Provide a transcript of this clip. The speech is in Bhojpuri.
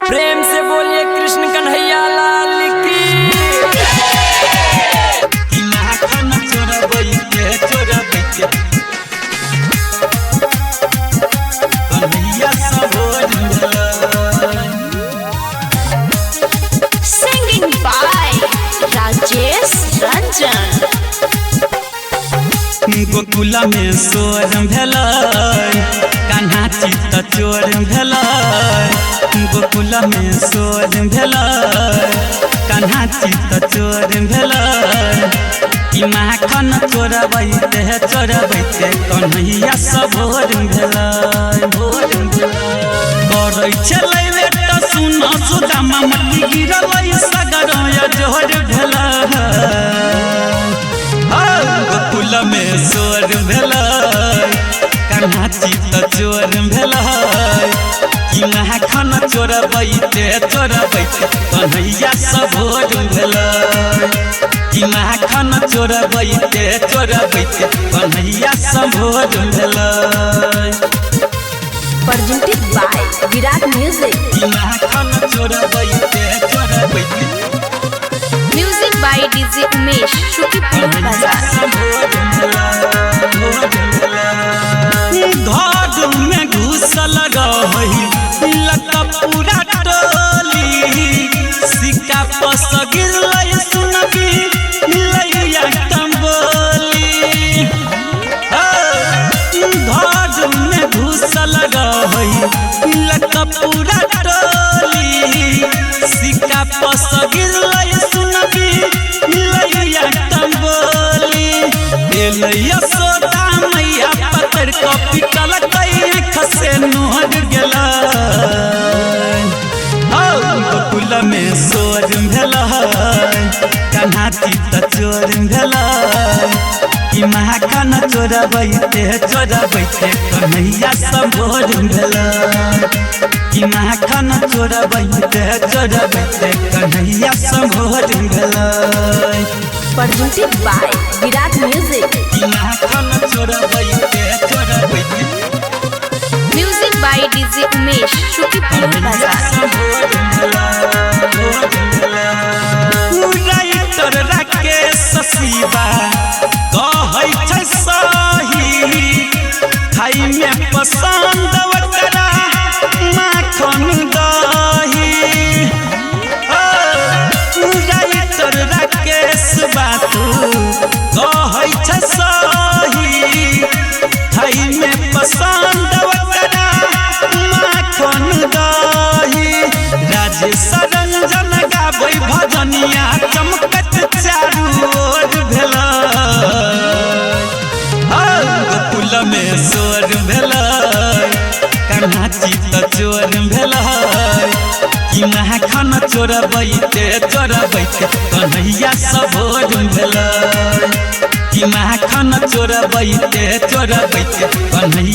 प्रेम से बोलिए कृष्ण कन्हैया लाल की। Singing by Rajesh Ranjan। गोकुला में सोर भेलै कान्हा चित्त चोर भेलै। गोकुला में सोर भेलै कान्हा चित्त चोर भेलै। कि माखन चोरबैते चोरबैते कन्हैया सब भोर भेलै भोर करै छलै बेटा सुन सुदामा मट्टी गिरलै सगरया जोर भेलै। गोकुल में सोर भेलै कान्हा चित्त चोर भेलै। कि माखन चोरबैते चोरबैते कन्हैया सब भोर भेलै। कि माखन चोरबैते चोरबैते कन्हैया सब भोर भेलै। Presented by Virat Music। कि माखन चोरबैते चोरबैते Music by DJ Umesh, Shukipur Bazaar। घर में घुसल रही लता पूरा टोली। सिक्का पस गिरलै सुनबी लैया कम्बोली। घर में घुसल रही लता पूरा टोली। सिक्का पस गिरलै सुनबी लैया कम्बोली। यशोदा मैया पतर कपिटल खसे नोहर गेलै। गोकुल में सोर भेलै कान्हा चित्त चोर भेलै। कि माखन चोरबैते चोरबैते कन्हैया सब भोर भेलै। कि माखन चोरबैते चोरबैते कन्हैया सब भोर भेलै। Presented by Virat Music। कि माखन चोरबैते चोरबैते Music by DJ Umesh, Shukipur Bazaar। Writer Rakesh Shiva कहै छै सही। खाई में पसंद ओकरा माखन दही। राइटर राकेश बातू कहै छै सही। खाई में पसंद ओकरा माखन दही। राजेश रंजन गाबै भजनिया चमकत चारू ओर भेलै। गोकुल में सोर भेलै कान्हा चित्त चोर भेलै। कि माखन चोरबैते चोरबैते कन्हैया सब भोर भेलै। कि माखन चोरबैते चोरबैते कन्हैया